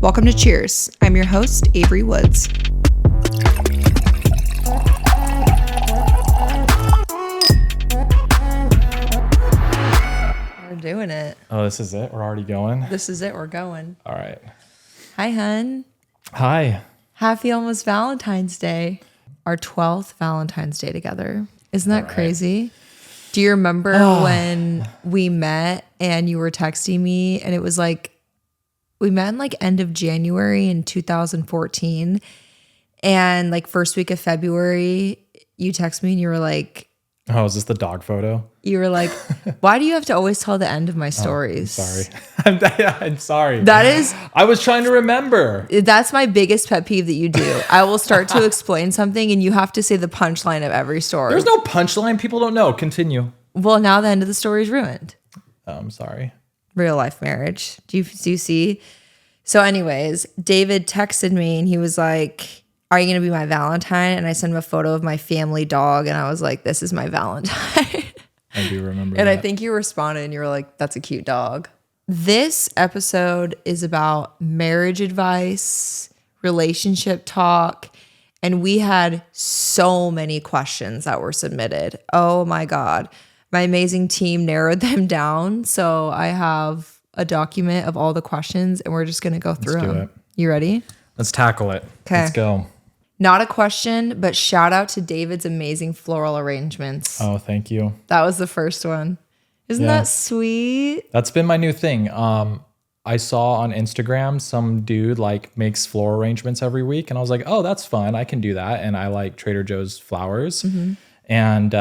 Welcome to Cheers. I'm your host, Avery Woods. We're doing it. Oh, this is it? We're already going? This is it. We're going. All right. Hi, hun. Hi. Happy almost Valentine's Day. Our 12th Valentine's Day together. Isn't that crazy? Do you remember when we met and you were texting me and it was like, we met in like end of January in 2014 and like first week of February, you texted me and you were like, oh, is this the dog photo? You were like, why do you have to always tell the end of my stories? I'm sorry. I'm sorry. That is... I was trying to remember. That's my biggest pet peeve that you do. I will start to explain something and you have to say the punchline of every story. There's no punchline. People don't know. Continue. Well, now the end of the story is ruined. Oh, I'm sorry. Real life marriage. Do you see? So anyways, David texted me and he was like, are you going to be my Valentine? And I sent him a photo of my family dog. And I was like, this is my Valentine. I do remember And that. I think you responded and you were like, that's a cute dog. This episode is about marriage advice, relationship talk, and we had so many questions that were submitted. Oh my God. My amazing team narrowed them down. So I have a document of all the questions and we're just going to go through them. it. You ready? Let's tackle it. Okay. Let's go. Not a question, but shout out to David's amazing floral arrangements. Oh, thank you. That was the first one. Isn't that sweet? That's been my new thing. I saw on Instagram some dude like makes floral arrangements every week. And I was like, oh, that's fun. I can do that. And I like Trader Joe's flowers. Mm-hmm. And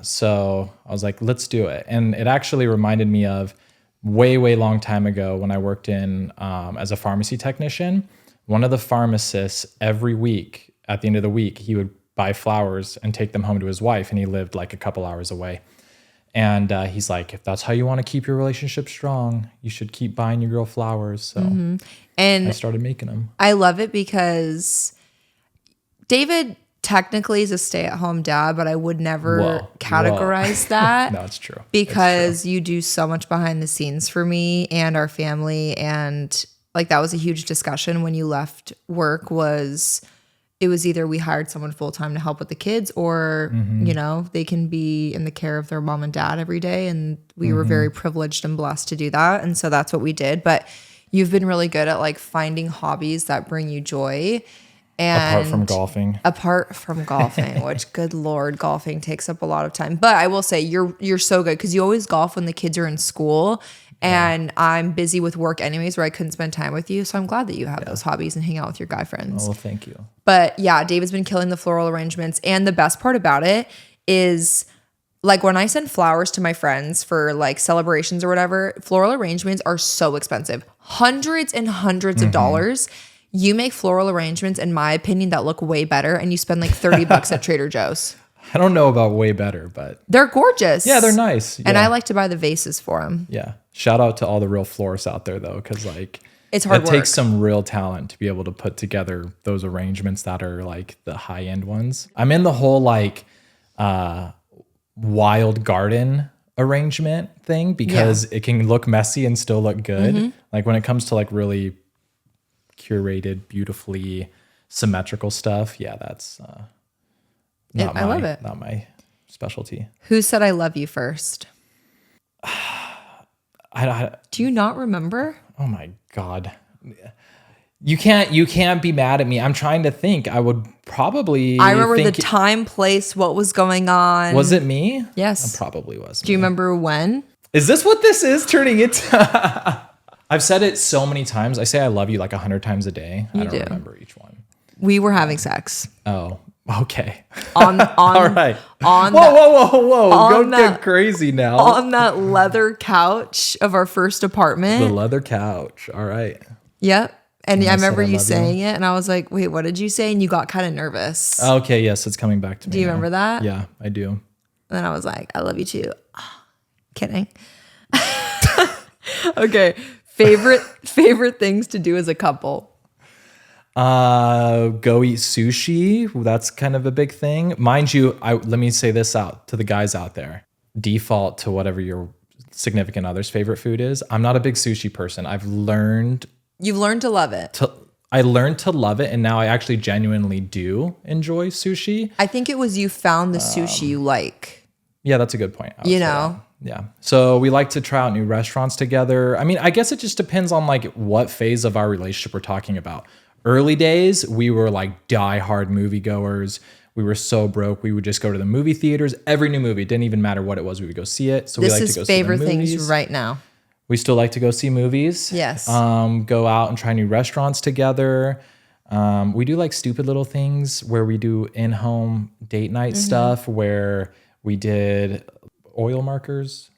so I was like, let's do it. And it actually reminded me of way long time ago when I worked in as a pharmacy technician. One of the pharmacists every week at the end of the week, he would buy flowers and take them home to his wife. And he lived like a couple hours away. And he's like, if that's how you want to keep your relationship strong, you should keep buying your girl flowers. So And I started making them. I love it because David technically is a stay-at-home dad, but I would never categorize that. No, it's true. Because you do so much behind the scenes for me and our family. And like that was a huge discussion when you left work it was either we hired someone full-time to help with the kids or, you know, they can be in the care of their mom and dad every day. And we were very privileged and blessed to do that. And so that's what we did. But you've been really good at like finding hobbies that bring you joy. And apart from golfing, which good Lord, golfing takes up a lot of time. But I will say you're so good because you always golf when the kids are in school. And I'm busy with work anyways where I couldn't spend time with you. So I'm glad that you have those hobbies and hang out with your guy friends. Oh, well, thank you. But yeah, David's been killing the floral arrangements. And the best part about it is like when I send flowers to my friends for like celebrations or whatever, floral arrangements are so expensive. Hundreds and hundreds of dollars. You make floral arrangements, in my opinion, that look way better. And you spend like $30 at Trader Joe's. I don't know about way better, but they're gorgeous. Yeah, they're nice. And I like to buy the vases for them. Yeah. Shout out to all the real florists out there though, because like it's hard work. It takes some real talent to be able to put together those arrangements that are like the high end ones. I'm in the whole like wild garden arrangement thing because it can look messy and still look good. Like when it comes to like really curated, beautifully symmetrical stuff, that's I love it. Not my specialty. Who said I love you first? Do you not remember? Oh my God. You can't be mad at me. I'm trying to think. I would probably I remember the time, place, what was going on. Was it me? Yes. It probably was. Do you remember when? Is this what this is turning into? I've said it so many times. I say I love you like 100 times a day. I don't remember each one. We were having sex. Oh, okay. All right. Whoa. Don't get crazy now. On that leather couch of our first apartment. The leather couch. All right. Yep. And I remember you saying it and I was like, wait, what did you say? And you got kind of nervous. Okay. Yes. It's coming back to me. Do you remember that? Yeah, I do. And then I was like, I love you too. Oh, kidding. Okay. Favorite things to do as a couple. Go eat sushi. That's kind of a big thing. Mind you, let me say this out to the guys out there. Default to whatever your significant other's favorite food is. I'm not a big sushi person. I've learned You've learned to love it. I learned to love it, and now I actually genuinely do enjoy sushi. I think it was you found the sushi you like. Yeah, that's a good point. You know? Yeah. So we like to try out new restaurants together. I mean, I guess it just depends on like what phase of our relationship we're talking about. Early days, we were like diehard moviegoers. We were so broke. We would just go to the movie theaters. Every new movie, it didn't even matter what it was, we would go see it. So we like to go see the favorite movies. things right now. We still like to go see movies. Yes. Go out and try new restaurants together. We do like stupid little things where we do in-home date night stuff where we did oil markers.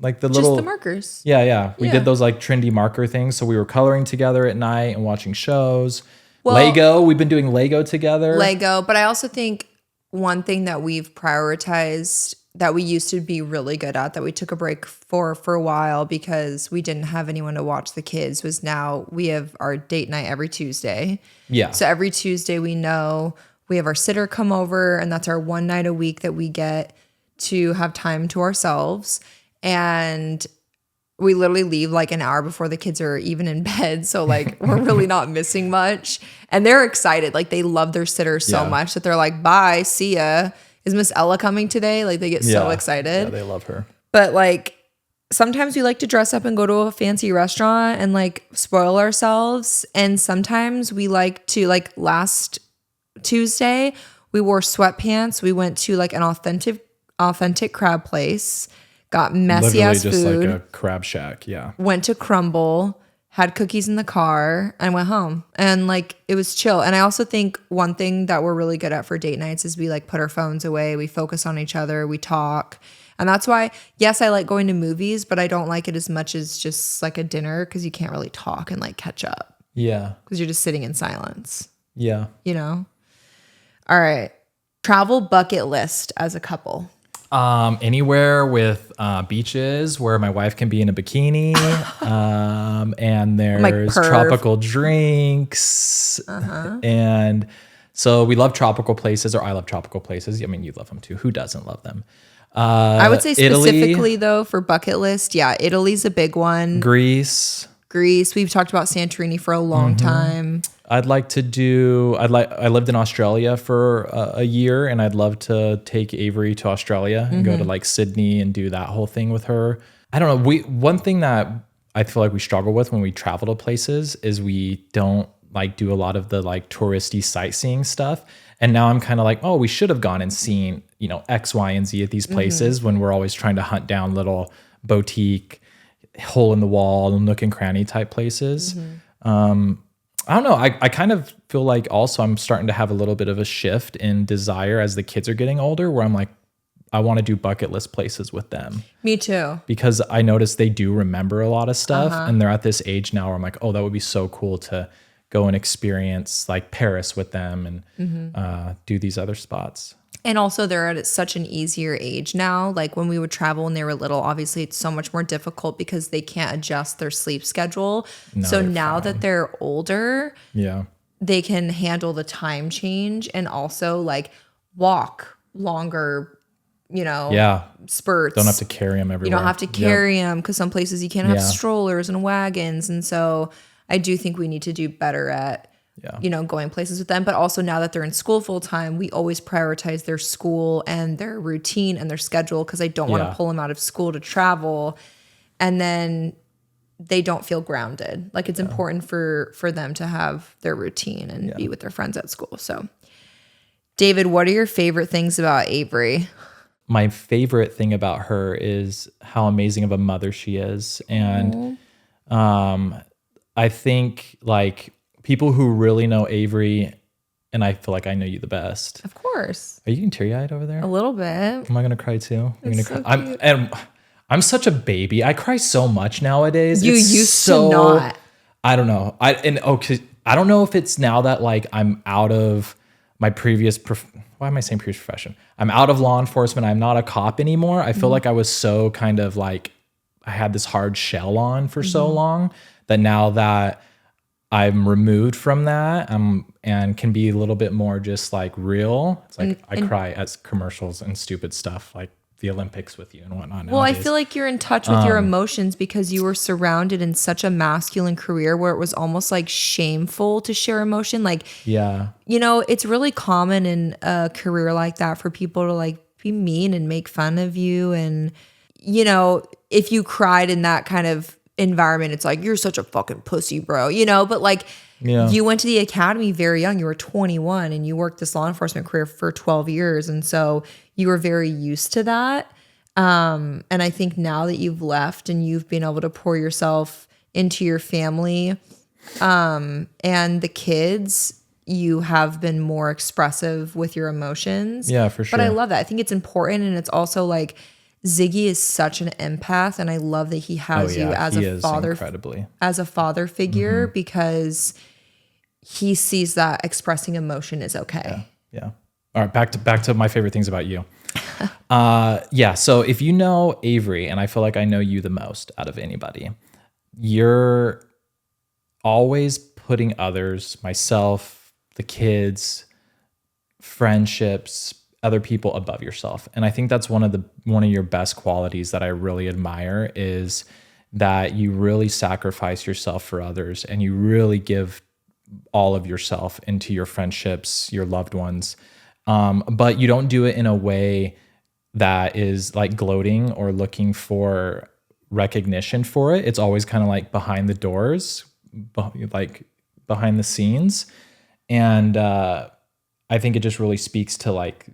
Like the little... Just the markers. Yeah. We did those like trendy marker things. So we were coloring together at night and watching shows. Well, Lego. We've been doing Lego together. But I also think one thing that we've prioritized that we used to be really good at that we took a break for a while because we didn't have anyone to watch the kids was now we have our date night every Tuesday. Yeah. So every Tuesday we know we have our sitter come over and that's our one night a week that we get to have time to ourselves. And we literally leave like an hour before the kids are even in bed. So like we're really not missing much. And they're excited. Like they love their sitter so much that they're like, bye, see ya. Is Miss Ella coming today? Like they get so excited. Yeah, they love her. But like sometimes we like to dress up and go to a fancy restaurant and like spoil ourselves. And sometimes we like to, like last Tuesday, we wore sweatpants. We went to like an authentic crab place, got messy Literally ass just food. like a crab shack. Yeah. Went to Crumble, had cookies in the car, and went home. And like it was chill. And I also think one thing that we're really good at for date nights is we like put our phones away, we focus on each other, we talk. And that's why, yes, I like going to movies, but I don't like it as much as just like a dinner because you can't really talk and like catch up. Yeah. Because you're just sitting in silence. Yeah. You know? All right. Travel bucket list as a couple. Anywhere with beaches where my wife can be in a bikini, and there's tropical drinks, and so we love tropical places, or I love tropical places. I mean, you love them too. Who doesn't love them? I would say specifically Italy, though for bucket list, Italy's a big one. Greece. We've talked about Santorini for a long time. I lived in Australia for a year, and I'd love to take Avery to Australia and go to like Sydney and do that whole thing with her. I don't know. One thing that I feel like we struggle with when we travel to places is we don't like do a lot of the like touristy sightseeing stuff. And now I'm kind of like, oh, we should have gone and seen, X, Y, and Z at these places when we're always trying to hunt down little boutique, hole in the wall, nook and cranny type places. I don't know. I kind of feel like also I'm starting to have a little bit of a shift in desire as the kids are getting older where I'm like, I want to do bucket list places with them. Me too. Because I notice they do remember a lot of stuff and they're at this age now where I'm like, oh, that would be so cool to go and experience like Paris with them and do these other spots. And also they're at such an easier age now. Like when we would travel when they were little, obviously it's so much more difficult because they can't adjust their sleep schedule. So now that they're older, they can handle the time change and also like walk longer, spurts. Don't have to carry them everywhere. You don't have to carry them because some places you can't have strollers and wagons. And so I do think we need to do better at going places with them. But also now that they're in school full time, we always prioritize their school and their routine and their schedule because I don't want to pull them out of school to travel and then they don't feel grounded. Like it's important for them to have their routine and be with their friends at school. So David, what are your favorite things about Avery? My favorite thing about her is how amazing of a mother she is. And I think like people who really know Avery, and I feel like I know you the best. Of course. Are you getting teary-eyed over there? A little bit. Am I gonna cry too? It's so cute. I'm such a baby. I cry so much nowadays. You used to not. I don't know. I don't know if it's now that like I'm out of my previous. Why am I saying previous profession? I'm out of law enforcement. I'm not a cop anymore. I feel like I was so kind of like I had this hard shell on for so long that now that I'm removed from that and can be a little bit more just like real. It's like I cry at commercials and stupid stuff like the Olympics with you and whatnot. Well, I nowadays. feel like you're in touch with your emotions because you were surrounded in such a masculine career where it was almost like shameful to share emotion. Like, Yeah. it's really common in a career like that for people to like be mean and make fun of you. And, if you cried in that kind of environment, it's like, you're such a fucking pussy, bro, but like, Yeah. you went to the academy very young. You were 21 and you worked this law enforcement career for 12 years. And so you were very used to that. And I think now that you've left and you've been able to pour yourself into your family and the kids, you have been more expressive with your emotions. Yeah, for sure. But I love that. I think it's important. And it's also like Ziggy is such an empath. And I love that he has you as he a is father, incredibly. as a father figure because he sees that expressing emotion is okay. Yeah. All right. Back to my favorite things about you. So if you know Avery, and I feel like I know you the most out of anybody, you're always putting others, myself, the kids, friendships, other people above yourself. And I think that's one of your best qualities that I really admire is that you really sacrifice yourself for others and you really give all of yourself into your friendships, your loved ones. But you don't do it in a way that is like gloating or looking for recognition for it. It's always kind of like behind the doors, like behind the scenes. And I think it just really speaks to like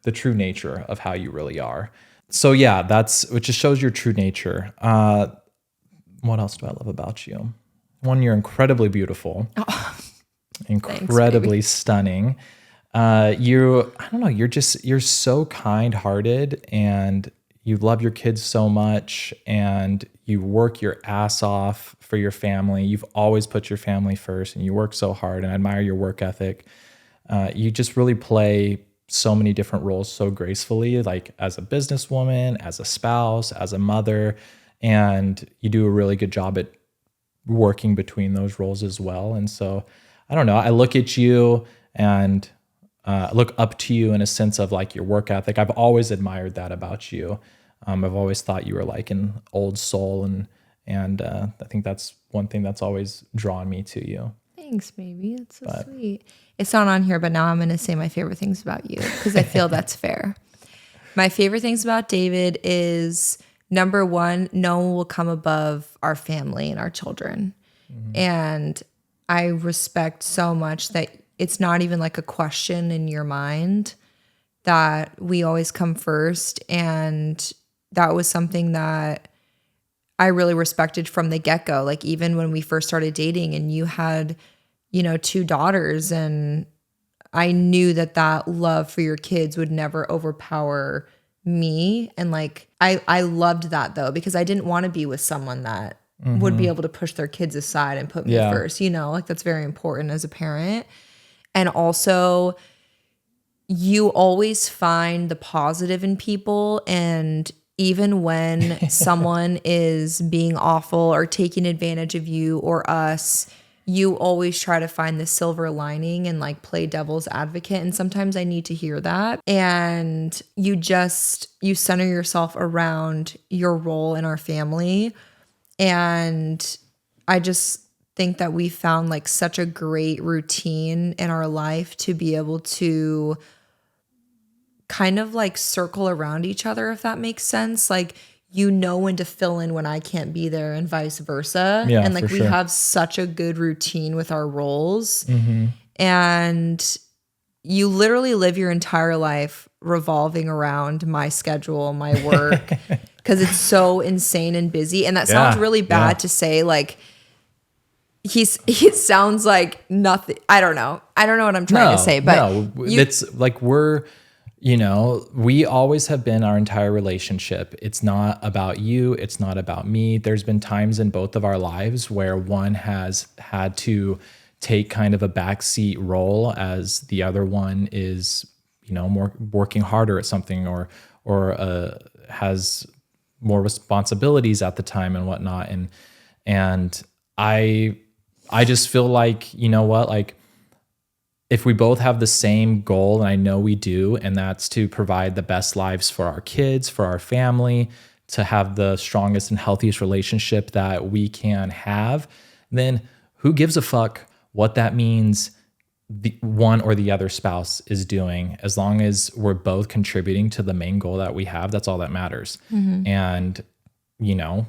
the true nature of how you really are. So yeah, it just shows your true nature. What else do I love about you? One, you're incredibly beautiful, incredibly stunning. I don't know, you're so kind-hearted and you love your kids so much and you work your ass off for your family. You've always put your family first and you work so hard, and I admire your work ethic. You just really play so many different roles so gracefully, like as a businesswoman, as a spouse, as a mother, and you do a really good job at working between those roles as well. And so, I don't know, I look at you and look up to you in a sense of like your work ethic. I've always admired that about you. I've always thought you were like an old soul, and I think that's one thing that's always drawn me to you. Thanks, baby. It's so sweet. It's not on here, but now I'm going to say my favorite things about you because I feel that's fair. My favorite things about David is, number one, no one will come above our family and our children. Mm-hmm. And I respect so much that it's not even like a question in your mind, that we always come first. And that was something that I really respected from the get-go. Like even when we first started dating and you had, 2 daughters, and I knew that love for your kids would never overpower me. And like, I loved that though, because I didn't want to be with someone that would be able to push their kids aside and put me first, like that's very important as a parent. And also, you always find the positive in people. And even when someone is being awful or taking advantage of you or us, you always try to find the silver lining and like play devil's advocate. And sometimes I need to hear that. And you center yourself around your role in our family. And I just think that we found like such a great routine in our life to be able to kind of like circle around each other, if that makes sense. Like, when to fill in when I can't be there and vice versa. Yeah, and like we sure. have such a good routine with our roles. Mm-hmm. And you literally live your entire life revolving around my schedule, my work, because it's so insane and busy. And that sounds really bad to say, like, he sounds like nothing. I don't know what I'm trying to say, but it's like we always have been our entire relationship. It's not about you. It's not about me. There's been times in both of our lives where one has had to take kind of a backseat role as the other one is, more working harder at something or has more responsibilities at the time and whatnot. And I just feel like, like if we both have the same goal, and I know we do, and that's to provide the best lives for our kids, for our family, to have the strongest and healthiest relationship that we can have, then who gives a fuck what that means the one or the other spouse is doing? As long as we're both contributing to the main goal that we have, that's all that matters. And, you know,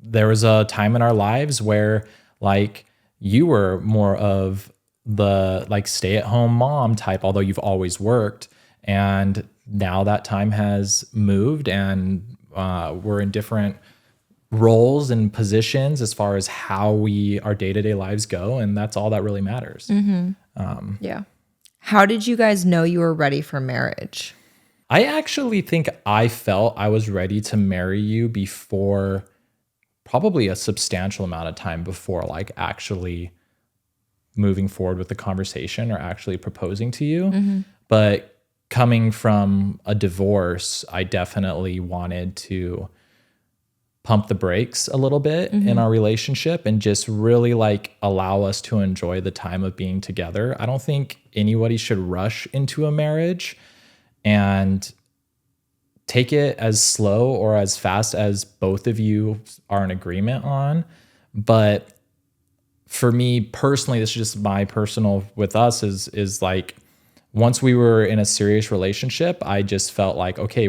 there was a time in our lives where like you were more of the like stay-at-home mom type, although you've always worked, and now that time has moved, and we're in different roles and positions as far as how our day-to-day lives go, and that's all that really matters. Yeah. How did you guys know you were ready for marriage? I actually think I felt I was ready to marry you before, probably a substantial amount of time before like actually moving forward with the conversation or actually proposing to you. But coming from a divorce, I definitely wanted to pump the brakes a little bit in our relationship and just really like allow us to enjoy the time of being together. I don't think anybody should rush into a marriage, and take it as slow or as fast as both of you are in agreement on. But for me personally, this is just my personal with us is like, once we were in a serious relationship, I just felt like, okay,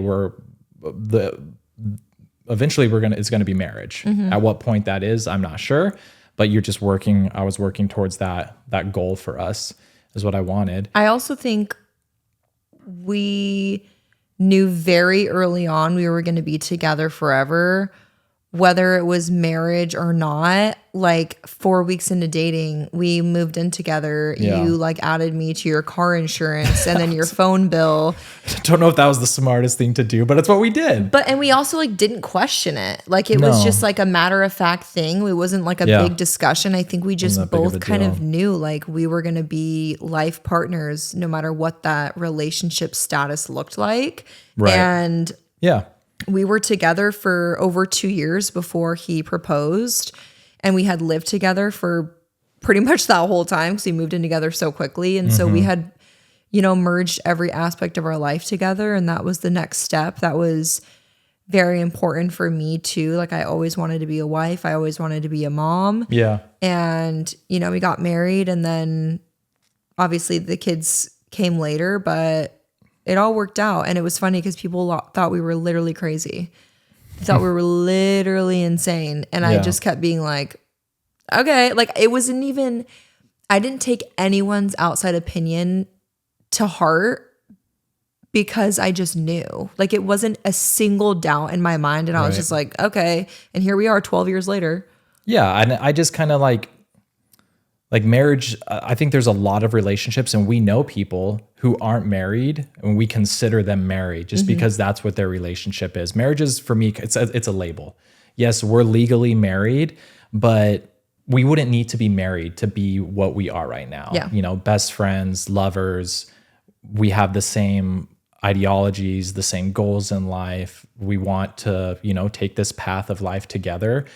eventually it's going to be marriage. At what point that is, I'm not sure, but I was working towards that goal for us is what I wanted. I also think we knew very early on we were going to be together forever, whether it was marriage or not. Like 4 weeks into dating, we moved in together. Yeah. You like added me to your car insurance and then your phone bill. Don't know if that was the smartest thing to do, but it's what we did. And we also like didn't question it. Like it was just like a matter of fact thing. It wasn't like a big discussion. I think we just both kind of knew like we were going to be life partners no matter what that relationship status looked like. Right. And yeah. We were together for over 2 years before he proposed, and we had lived together for pretty much that whole time because we moved in together so quickly. And so we had, merged every aspect of our life together, and that was the next step. That was very important for me too. Like I always wanted to be a wife. I always wanted to be a mom. Yeah. And, we got married, and then obviously the kids came later, but it all worked out. And it was funny because people thought we were literally crazy. They thought we were literally insane. And I just kept being like, okay, like it wasn't even, I didn't take anyone's outside opinion to heart because I just knew. Like it wasn't a single doubt in my mind. And I was just like, okay. And here we are 12 years later. Yeah. And I just kind of like marriage, I think there's a lot of relationships, and we know people who aren't married and we consider them married just because that's what their relationship is. Marriage is, for me, it's a label. Yes, we're legally married, but we wouldn't need to be married to be what we are right now. Yeah. Best friends, lovers, we have the same ideologies, the same goals in life. We want to, take this path of life together.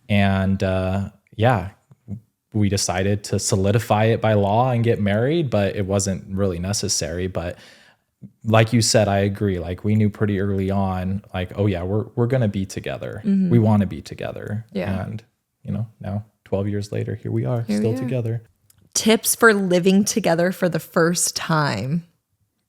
And we decided to solidify it by law and get married, but it wasn't really necessary. But like you said, I agree. Like we knew pretty early on, like, oh yeah, we're going to be together. We want to be together. Yeah. And, now 12 years later, here we are still together. Tips for living together for the first time.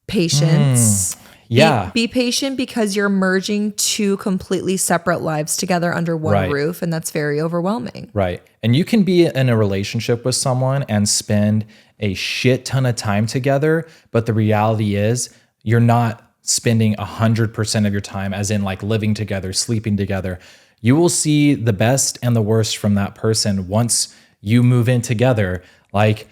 Patience. Yeah. Be patient because you're merging two completely separate lives together under one roof, and that's very overwhelming. Right. And you can be in a relationship with someone and spend a shit ton of time together, but the reality is you're not spending 100% of your time as in like living together, sleeping together. You will see the best and the worst from that person once you move in together. Like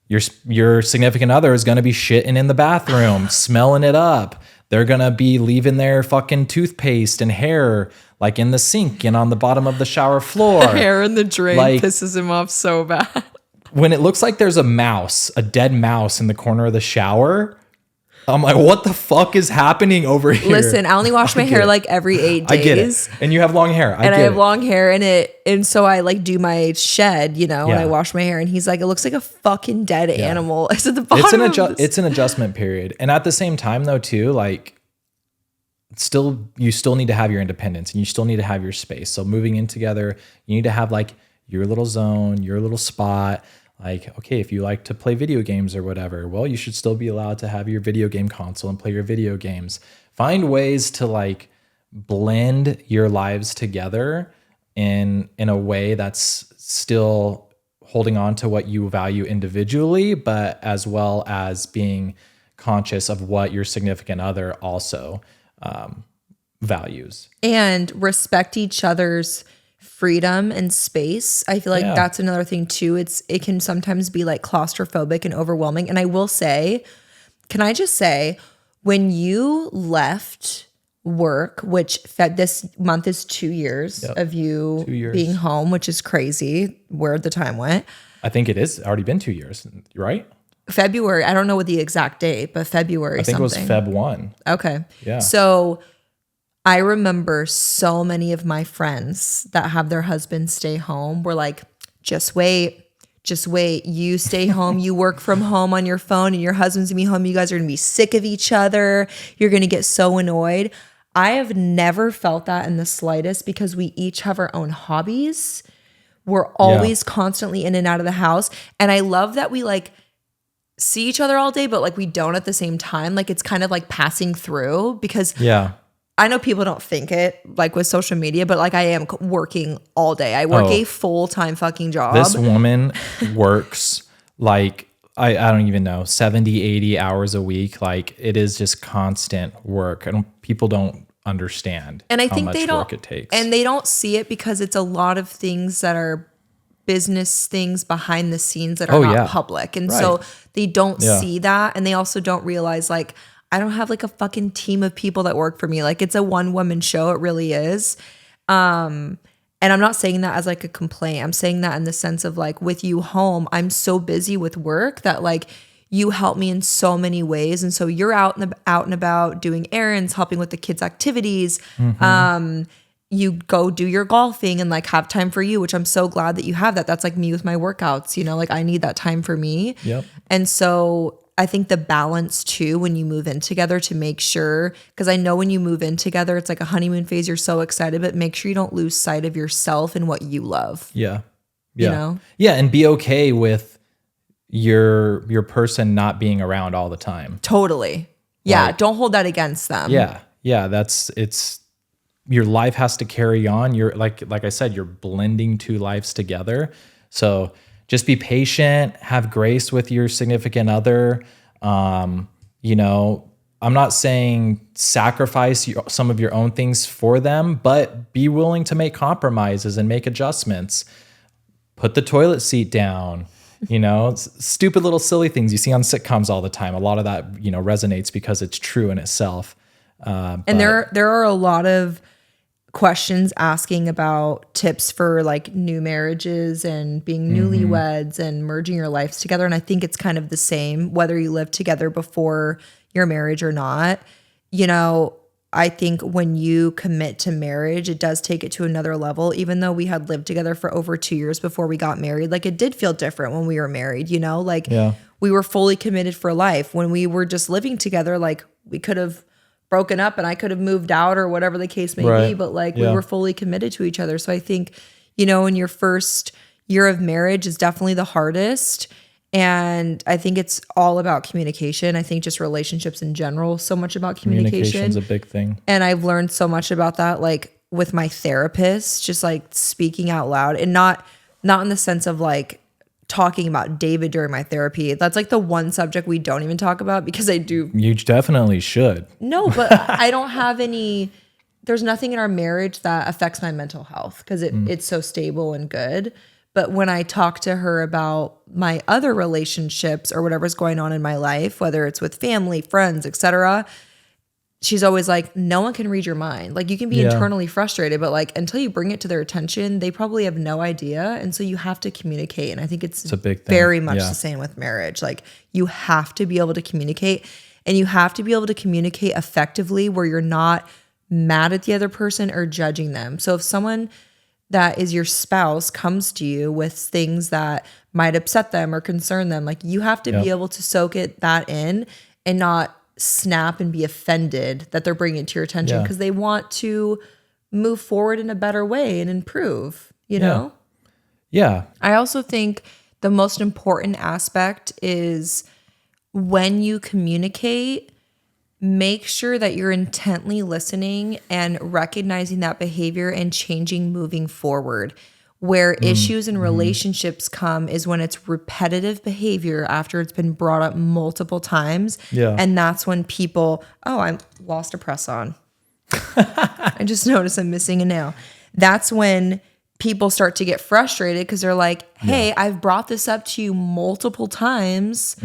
your significant other is going to be shitting in the bathroom, smelling it up. They're going to be leaving their fucking toothpaste and hair like in the sink and on the bottom of the shower floor. Hair in the drain pisses him off so bad. When it looks like there's a dead mouse in the corner of the shower, I'm like, what the fuck is happening over here? Listen, I only wash my hair like every 8 days. I get it. And you have long hair. I have long hair and so I like do my shed, and I wash my hair, and he's like, it looks like a fucking dead animal. It's at the bottom. It's an adjustment period. And at the same time though, too, like you still need to have your independence and you still need to have your space. So moving in together, you need to have like your little zone, your little spot. Like, okay, if you like to play video games or whatever, well, you should still be allowed to have your video game console and play your video games. Find ways to like blend your lives together in a way that's still holding on to what you value individually, but as well as being conscious of what your significant other also values. And respect each other's freedom and space. I feel like that's another thing too. It can sometimes be like claustrophobic and overwhelming. And I will say, can I just say, when you left work, which this month is 2 years of you being home, which is crazy where the time went. I think it is already been 2 years, right? February. I don't know what the exact date, but February. I think something. It was Feb 1. Okay. Yeah. So I remember so many of my friends that have their husbands stay home were like, just wait. You stay home. You work from home on your phone and your husband's gonna be home. You guys are gonna be sick of each other. You're gonna get so annoyed. I have never felt that in the slightest because we each have our own hobbies. We're always constantly in and out of the house. And I love that we like see each other all day, but like we don't at the same time. Like it's kind of like passing through because I know people don't think it like with social media, but like I am working all day. I work a full-time fucking job. This woman works like, I don't even know, 70, 80 hours a week. Like it is just constant work. People don't understand and I think how much work it takes. And they don't see it because it's a lot of things that are business things behind the scenes that are not public. And so they don't see that. And they also don't realize like, I don't have like a fucking team of people that work for me. Like it's a one-woman show. It really is. And I'm not saying that as like a complaint. I'm saying that in the sense of like with you home, I'm so busy with work that like you help me in so many ways. And so you're out and about doing errands, helping with the kids' activities. You go do your golfing and like have time for you, which I'm so glad that you have that. That's like me with my workouts, like I need that time for me. Yep. And so I think the balance too, when you move in together to make sure, because I know when you move in together, it's like a honeymoon phase. You're so excited, but make sure you don't lose sight of yourself and what you love. Yeah. Yeah. Yeah. And be okay with your person not being around all the time. Totally. Yeah. Like, don't hold that against them. Yeah. Yeah. Your life has to carry on. You're like I said, you're blending two lives together. So just be patient, have grace with your significant other. I'm not saying sacrifice some of your own things for them, but be willing to make compromises and make adjustments. Put the toilet seat down, stupid little silly things you see on sitcoms all the time. A lot of that, resonates because it's true in itself. And there are a lot of questions asking about tips for like new marriages and being newlyweds and merging your lives together. And I think it's kind of the same whether you live together before your marriage or not. I think when you commit to marriage, it does take it to another level. Even though we had lived together for over 2 years before we got married, like it did feel different when we were married, we were fully committed for life. When we were just living together, like we could have broken up and I could have moved out or whatever the case may be, but like we were fully committed to each other. So I think, in your first year of marriage is definitely the hardest. And I think it's all about communication. I think just relationships in general, so much about communication. Communication's a big thing. And I've learned so much about that, like with my therapist, just like speaking out loud and not in the sense of like talking about David during my therapy. That's like the one subject we don't even talk about because I do. You definitely should. No, but I don't have there's nothing in our marriage that affects my mental health because it's so stable and good. But when I talk to her about my other relationships or whatever's going on in my life, whether it's with family, friends, etc., she's always like, no one can read your mind. Like you can be internally frustrated, but like until you bring it to their attention, they probably have no idea. And so you have to communicate. And I think it's a big thing. Very much the same with marriage. Like you have to be able to communicate. And you have to be able to communicate effectively where you're not mad at the other person or judging them. So if someone that is your spouse comes to you with things that might upset them or concern them, like you have to be able to soak that in and not snap and be offended that they're bringing it to your attention because they want to move forward in a better way and improve, you know? Yeah. I also think the most important aspect is when you communicate, make sure that you're intently listening and recognizing that behavior and changing moving forward. Where issues in relationships come is when it's repetitive behavior after it's been brought up multiple times. Yeah. And that's when people, I lost a press on. I just noticed I'm missing a nail. That's when people start to get frustrated because they're like, hey, I've brought this up to you multiple times.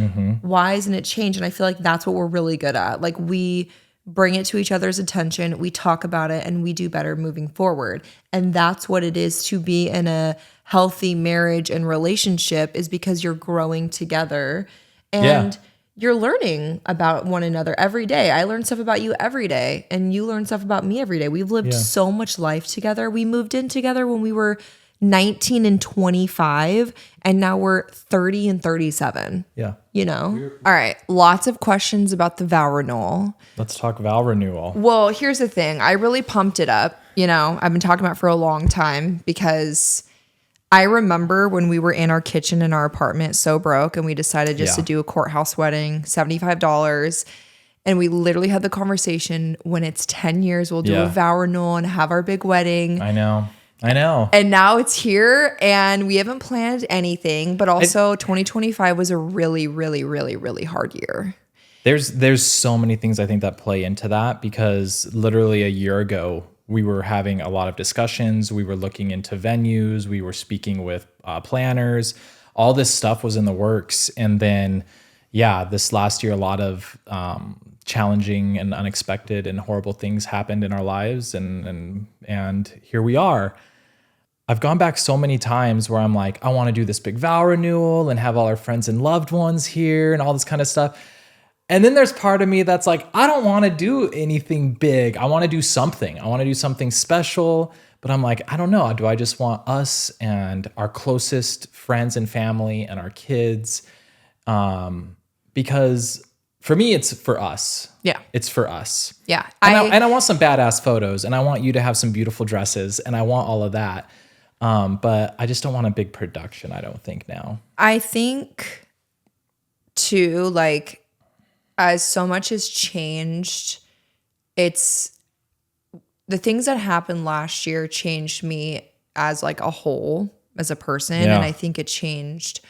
Why isn't it changed? And I feel like that's what we're really good at. Like we bring it to each other's attention, we talk about it, and we do better moving forward. And that's what it is to be in a healthy marriage and relationship, is because you're growing together and you're learning about one another every day. I learn stuff about you every day, and you learn stuff about me every day. We've lived so much life together. We moved in together when we were 19 and 25, and now we're 30 and 37. Yeah. You know? All right. Lots of questions about the vow renewal. Let's talk vow renewal. Well, here's the thing. I really pumped it up. You know, I've been talking about it for a long time because I remember when we were in our kitchen in our apartment so broke, and we decided just to do a courthouse wedding, $75. And we literally had the conversation, when it's 10 years, we'll do a vow renewal and have our big wedding. I know. And now it's here, and we haven't planned anything, but also 2025 was a really, really, really, really hard year. There's so many things I think that play into that, because literally a year ago, we were having a lot of discussions. We were looking into venues. We were speaking with planners. All this stuff was in the works. And then, this last year, a lot of challenging and unexpected and horrible things happened in our lives. And here we are. I've gone back so many times where I'm like, I want to do this big vow renewal and have all our friends and loved ones here and all this kind of stuff. And then there's part of me that's like, I don't want to do anything big. I want to do something. I want to do something special. But I'm like, I don't know. Do I just want us and our closest friends and family and our kids? Because for me, it's for us. Yeah. It's for us. Yeah. And I want some badass photos, and I want you to have some beautiful dresses, and I want all of that. But I just don't want a big production, I don't think now. I think too, like, as so much has changed, it's the things that happened last year changed me as like a whole, as a person. Yeah. And I think it changed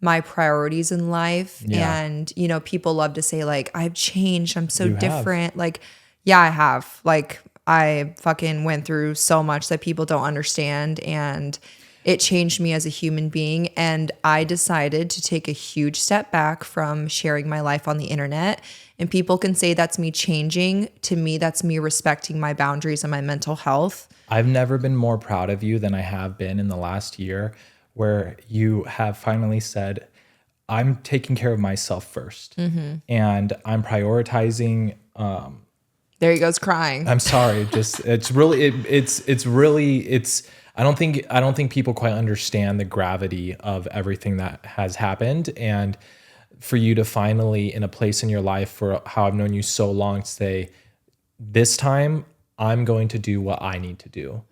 my priorities in life. Yeah. And, you know, people love to say like, I've changed, I'm so You have. different. Like, yeah, I have. Like, I fucking went through so much that people don't understand, and it changed me as a human being. And I decided to take a huge step back from sharing my life on the internet. And people can say that's me changing. To me, that's me respecting my boundaries and my mental health. I've never been more proud of you than I have been in the last year, where you have finally said, I'm taking care of myself first. And I'm prioritizing. There he goes crying. I'm sorry. I don't think people quite understand the gravity of everything that has happened. And for you to finally, in a place in your life for how I've known you so long, say, this time I'm going to do what I need to do.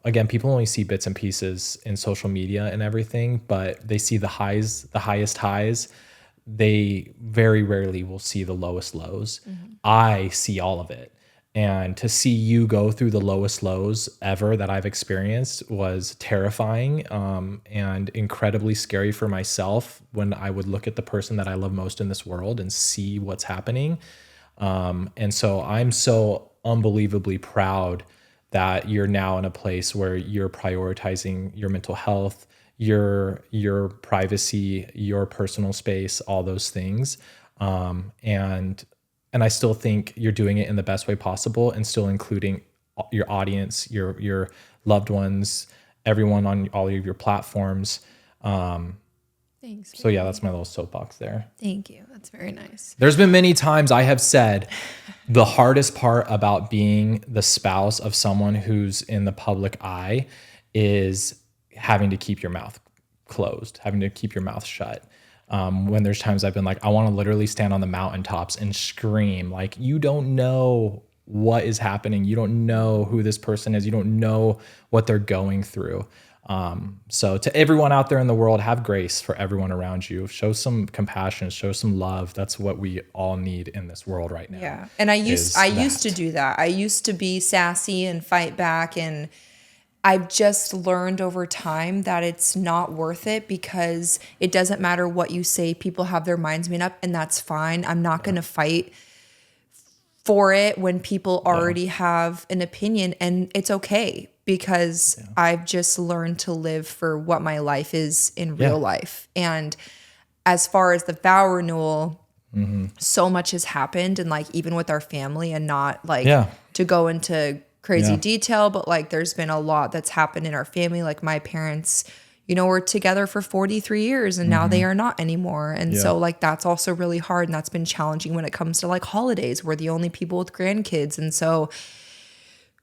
Again, people only see bits and pieces in social media and everything, but they see the highest highs. They very rarely will see the lowest lows. I see all of it. And to see you go through the lowest lows ever that I've experienced was terrifying, and incredibly scary for myself when I would look at the person that I love most in this world and see what's happening. And so I'm so unbelievably proud that you're now in a place where you're prioritizing your mental health, your privacy, your personal space, all those things. And I still think you're doing it in the best way possible, and still including your audience, your loved ones, everyone on all of your platforms. Thanks. So yeah, that's my little soapbox there. Thank you. That's very nice. There's been many times I have said the hardest part about being the spouse of someone who's in the public eye is having to keep your mouth closed, having to keep your mouth shut. When there's times I've been like, I want to literally stand on the mountaintops and scream, like, you don't know what is happening. You don't know who this person is. You don't know what they're going through. So to everyone out there in the world, have grace for everyone around you. Show some compassion, show some love. That's what we all need in this world right now. Yeah. And I used to do that. I used to be sassy and fight back, and I've just learned over time that it's not worth it, because it doesn't matter what you say. People have their minds made up, and that's fine. I'm not going to fight for it when people already have an opinion, and it's okay, because I've just learned to live for what my life is in real life. And as far as the vow renewal, so much has happened, and like even with our family, and not like to go into crazy detail, but like there's been a lot that's happened in our family. Like my parents, you know, were together for 43 years and now they are not anymore. And so like that's also really hard, and that's been challenging when it comes to like holidays. We're the only people with grandkids, and so,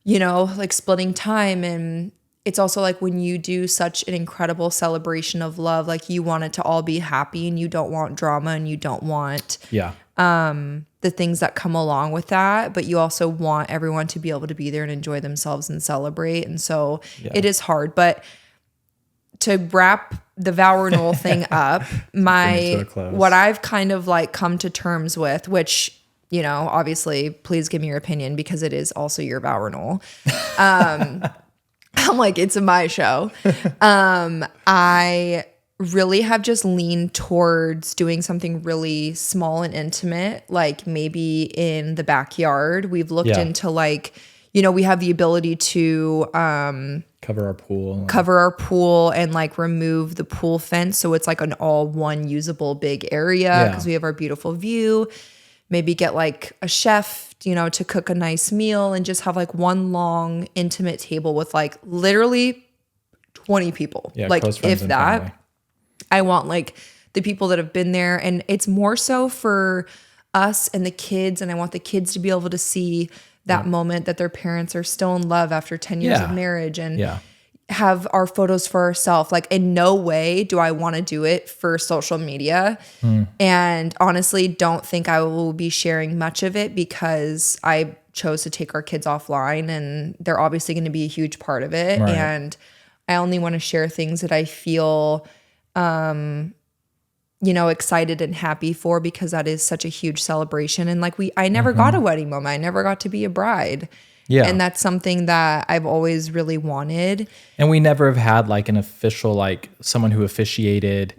you know, like splitting time. And it's also like when you do such an incredible celebration of love, like you want it to all be happy, and you don't want drama, and you don't want the things that come along with that, but you also want everyone to be able to be there and enjoy themselves and celebrate. And so it is hard. But to wrap the vow renewal thing up, what I've kind of like come to terms with, which, you know, obviously please give me your opinion, because it is also your vow renewal. I'm like, it's my show. I really have just leaned towards doing something really small and intimate, like maybe in the backyard. We've looked into like, you know, we have the ability to cover our pool and like remove the pool fence, so it's like an all one usable big area, because we have our beautiful view. Maybe get like a chef, you know, to cook a nice meal, and just have like one long intimate table with like literally 20 people. Like if that, family. I want like the people that have been there, and it's more so for us and the kids. And I want the kids to be able to see that moment that their parents are still in love after 10 years of marriage, and have our photos for ourselves. Like in no way do I want to do it for social media. And honestly, don't think I will be sharing much of it, because I chose to take our kids offline, and they're obviously going to be a huge part of it. Right. And I only want to share things that I feel, you know, excited and happy for, because that is such a huge celebration. And like I never got a wedding moment. I never got to be a bride. Yeah. And that's something that I've always really wanted. And we never have had like an official, like someone who officiated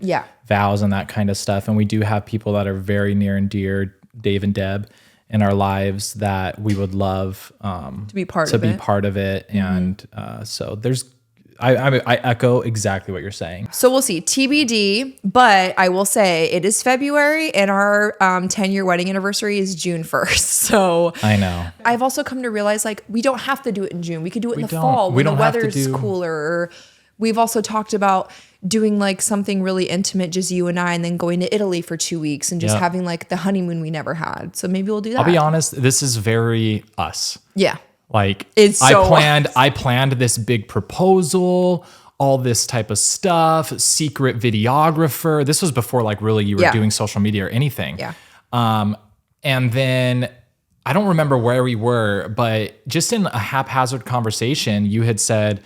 vows and that kind of stuff. And we do have people that are very near and dear, Dave and Deb, in our lives that we would love to be part of it. And so there's, I echo exactly what you're saying. So we'll see. TBD, but I will say it is February, and our 10-year wedding anniversary is June 1st. So I know. I've also come to realize like we don't have to do it in June. We could do it in the fall when the weather's cooler. Or we've also talked about doing like something really intimate, just you and I, and then going to Italy for 2 weeks and just having like the honeymoon we never had. So maybe we'll do that. I'll be honest, this is very us. Yeah. Like I planned this big proposal, all this type of stuff, secret videographer. This was before like really you were doing social media or anything. Yeah. And then I don't remember where we were, but just in a haphazard conversation, you had said,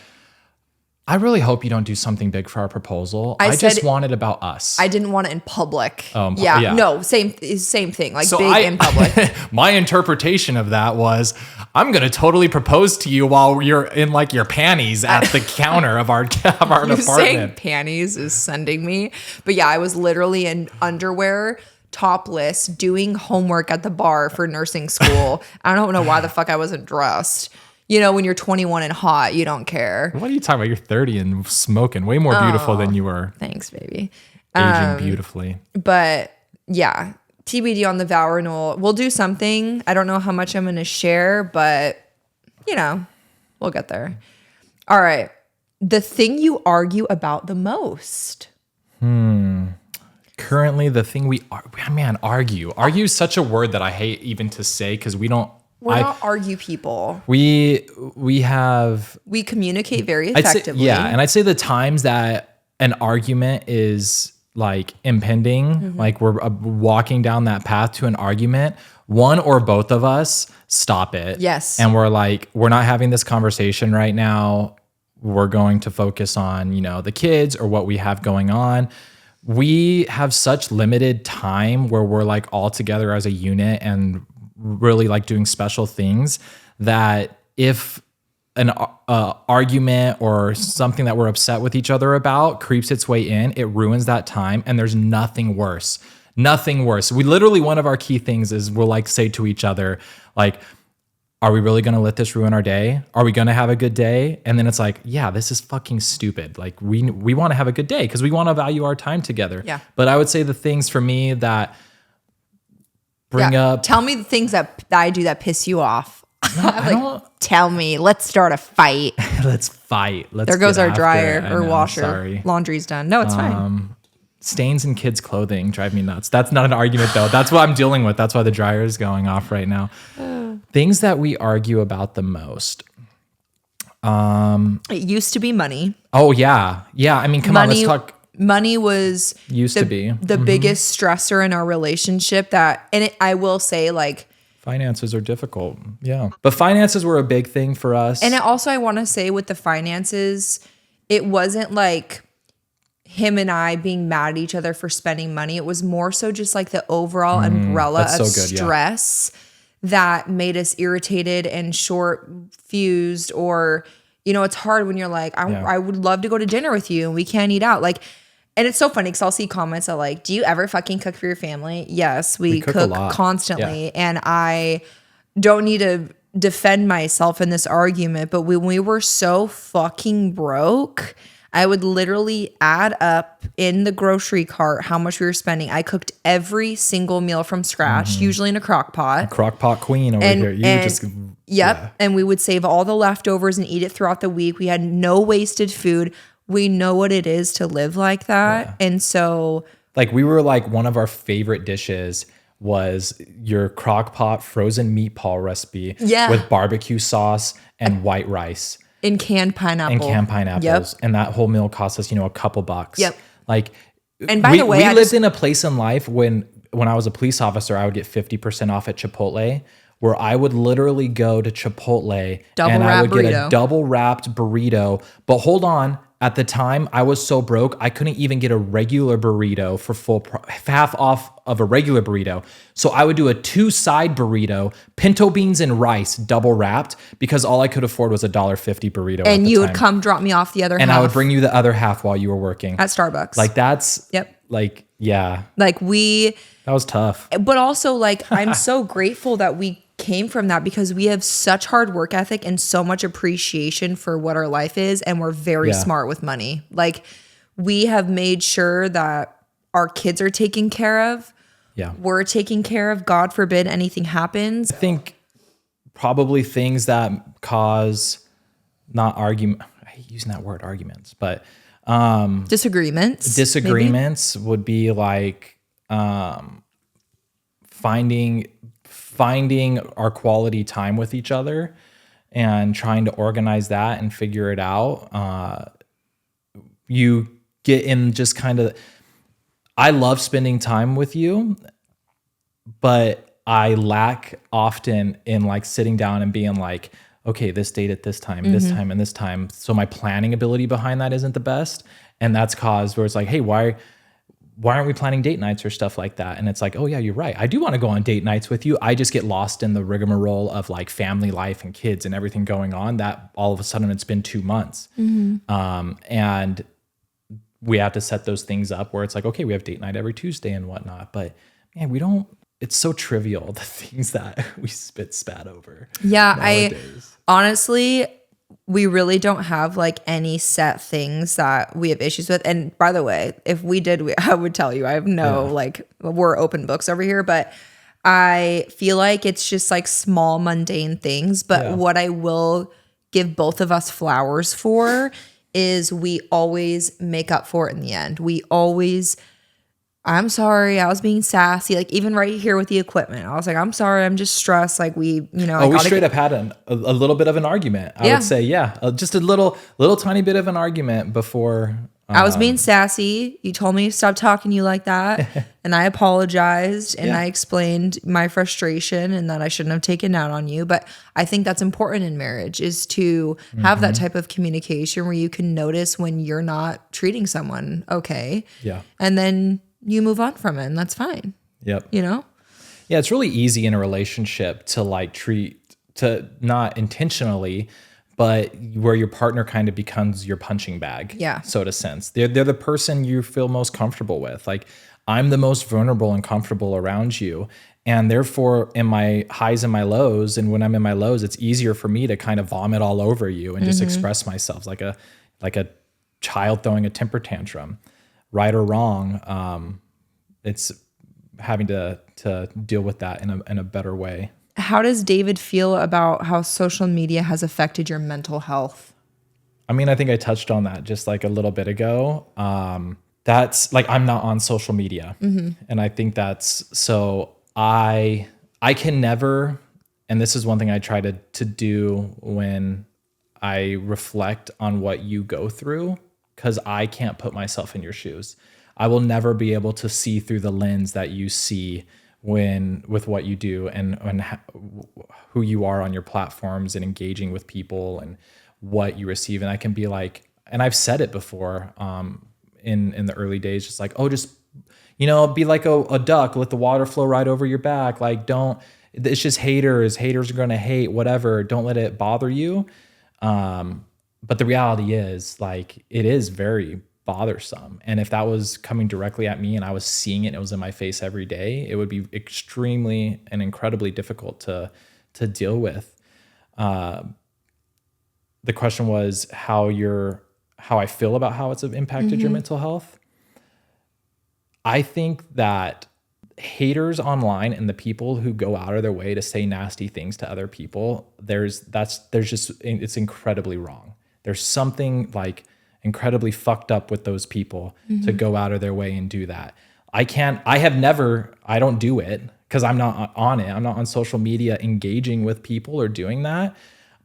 I really hope you don't do something big for our proposal. I just want it about us. I didn't want it in public. No, same thing, like so big in public. My interpretation of that was, I'm going to totally propose to you while you're in like your panties at the counter of our apartment. Saying panties is sending me. But yeah, I was literally in underwear, topless, doing homework at the bar for nursing school. I don't know why the fuck I wasn't dressed. You know, when you're 21 and hot, you don't care. What are you talking about? You're 30 and smoking. Way more beautiful than you were. Thanks, baby. Aging beautifully. But yeah, TBD on the vow renewal. We'll do something. I don't know how much I'm going to share, but, you know, we'll get there. All right. The thing you argue about the most. currently the thing argue is such a word that I hate even to say, because we're not argue people. We communicate very I'd say, effectively. and I'd say the times that an argument is like impending, like we're walking down that path to an argument, one or both of us stop it. Yes. And we're like, we're not having this conversation right now. We're going to focus on, the kids or what we have going on. We have such limited time where we're like all together as a unit and really like doing special things, that if an argument or something that we're upset with each other about creeps its way in, it ruins that time. And there's nothing worse. We literally, one of our key things is we'll like say to each other, like, are we really going to let this ruin our day? Are we going to have a good day? And then it's like, yeah, this is fucking stupid. Like we want to have a good day because we want to value our time together. Yeah. But I would say the things for me that bring up. Tell me the things that I do that piss you off. Tell me. Let's start a fight. Let's fight. There goes our dryer or washer. Sorry. Laundry's done. No, it's fine. Stains in kids' clothing drive me nuts. That's not an argument though. That's what I'm dealing with. That's why the dryer is going off right now. Things that we argue about the most. It used to be money. Oh yeah. Yeah. I mean, come on, let's talk. Money was the biggest stressor in our relationship, I will say, like, finances are difficult. Yeah. But finances were a big thing for us. And I want to say with the finances, it wasn't like him and I being mad at each other for spending money. It was more so just like the overall umbrella of stress that made us irritated and short fused, or, it's hard when you're like, I would love to go to dinner with you and we can't eat out. Like, and it's so funny because I'll see comments that like, do you ever fucking cook for your family? Yes, we cook constantly. Yeah. And I don't need to defend myself in this argument, but when we were so fucking broke, I would literally add up in the grocery cart how much we were spending. I cooked every single meal from scratch, usually in a crock pot. Crock pot queen over here. You would just... Yep. Yeah. And we would save all the leftovers and eat it throughout the week. We had no wasted food. We know what it is to live like that. Yeah. And so... Like, we were like, one of our favorite dishes was your crock pot frozen meatball recipe with barbecue sauce and white rice. And canned pineapple. Yep. And that whole meal cost us, a couple bucks. Yep. Like, and by the way, we lived in a place in life when I was a police officer, I would get 50% off at Chipotle, where I would literally go to Chipotle and I would get a double wrapped burrito. But hold on. At the time, I was so broke, I couldn't even get a regular burrito for half off of a regular burrito. So I would do a 2-side burrito, pinto beans and rice, double wrapped, because all I could afford was a $1.50 burrito. And you would come drop me off the other half. And I would bring you the other half while you were working. At Starbucks. Like, that's... Yep. Like, yeah. Like, that was tough. But also, like, I'm so grateful that we came from that, because we have such hard work ethic and so much appreciation for what our life is, and we're very smart with money. Like, we have made sure that our kids are taken care of. Yeah. We're taken care of. God forbid anything happens. I think probably things that cause not argument. I hate using that word, arguments, but disagreements. Disagreements maybe would be like finding our quality time with each other and trying to organize that and figure it out. You get in just kind of, I love spending time with you, but I lack often in like sitting down and being like, okay, this date at this time, this time, and this time. So my planning ability behind that isn't the best. And that's caused where it's like, hey, why aren't we planning date nights or stuff like that? And it's like, oh yeah, you're right. I do want to go on date nights with you. I just get lost in the rigmarole of like family life and kids and everything going on, that all of a sudden it's been 2 months. And we have to set those things up where it's like, okay, we have date night every Tuesday and whatnot. But man, it's so trivial, the things that we spat over. Yeah. Nowadays. Honestly, we really don't have like any set things that we have issues with. And by the way, if we did, I would tell you, I have like, we're open books over here, but I feel like it's just like small mundane things. But what I will give both of us flowers for is we always make up for it in the end. We always I'm sorry, I was being sassy. Like even right here with the equipment, I was like, I'm sorry, I'm just stressed. Like I We gotta straight up had a little bit of an argument. I would say, just a little tiny bit of an argument before. I was being sassy. You told me to stop talking to you like that. And I apologized and I explained my frustration and that I shouldn't have taken out on you. But I think that's important in marriage is to have that type of communication where you can notice when you're not treating someone okay. Yeah. And then you move on from it and that's fine. Yep. You know? Yeah, it's really easy in a relationship to like to not intentionally, but where your partner kind of becomes your punching bag. Yeah. So to sense. They're the person you feel most comfortable with. Like I'm the most vulnerable and comfortable around you. And therefore in my highs and my lows, and when I'm in my lows, it's easier for me to kind of vomit all over you and just express myself like a child throwing a temper tantrum. Right or wrong, it's having to deal with that in a better way. How does David feel about how social media has affected your mental health? I mean, I think I touched on that just like a little bit ago. That's like, I'm not on social media. And I think that's, so I can never, and this is one thing I try to do when I reflect on what you go through, because I can't put myself in your shoes. I will never be able to see through the lens that you see with what you do and who you are on your platforms and engaging with people and what you receive. And I can be like, and I've said it before in the early days, just like, oh, just, be like a duck, let the water flow right over your back. Like, it's just haters are going to hate, whatever. Don't let it bother you. But the reality is like, it is very bothersome. And if that was coming directly at me and I was seeing it and it was in my face every day, it would be extremely and incredibly difficult to deal with. The question was how I feel about how it's impacted your mental health. I think that haters online and the people who go out of their way to say nasty things to other people, it's incredibly wrong. There's something like incredibly fucked up with those people to go out of their way and do that. I don't do it because I'm not on it. I'm not on social media engaging with people or doing that.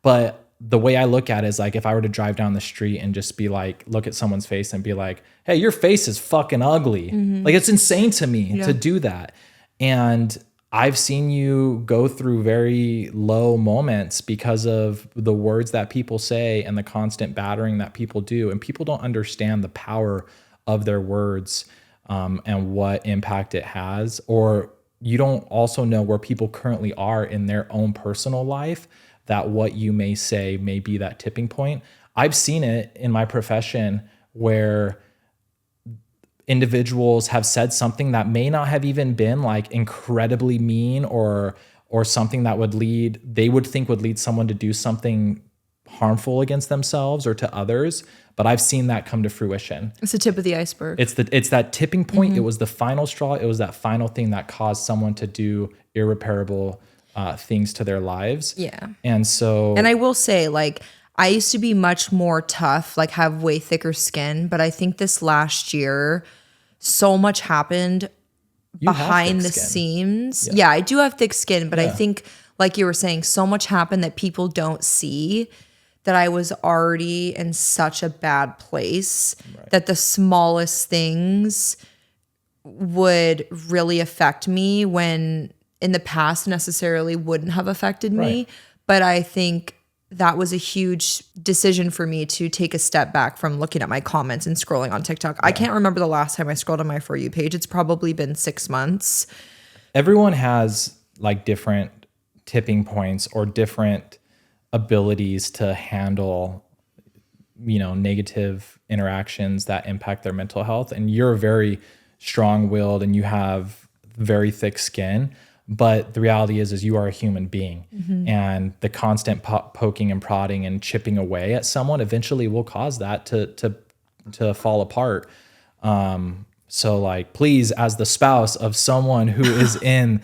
But the way I look at it is like, if I were to drive down the street and just be like, look at someone's face and be like, hey, your face is fucking ugly. Like, it's insane to me to do that. And I've seen you go through very low moments because of the words that people say and the constant battering that people do. And people don't understand the power of their words and what impact it has. Or you don't also know where people currently are in their own personal life, that what you may say may be that tipping point. I've seen it in my profession where individuals have said something that may not have even been like incredibly mean or something that they would think would lead someone to do something harmful against themselves or to others. But I've seen that come to fruition. It's the tip of the iceberg. It's that tipping point. It was the final straw. It was that final thing that caused someone to do irreparable things to their lives. Yeah. And I will say, like, I used to be much more tough, like have way thicker skin, but I think this last year, so much happened behind the scenes. Yeah, I do have thick skin, but I think, like you were saying, so much happened that people don't see, that I was already in such a bad place that the smallest things would really affect me when in the past necessarily wouldn't have affected me. But I think that was a huge decision for me to take a step back from looking at my comments and scrolling on TikTok. I can't remember the last time I scrolled on my For You page. It's probably been 6 months. Everyone has like different tipping points or different abilities to handle, negative interactions that impact their mental health. And you're very strong-willed and you have very thick skin. But the reality is you are a human being, and the constant poking and prodding and chipping away at someone eventually will cause that to fall apart. So like, please, as the spouse of someone who is in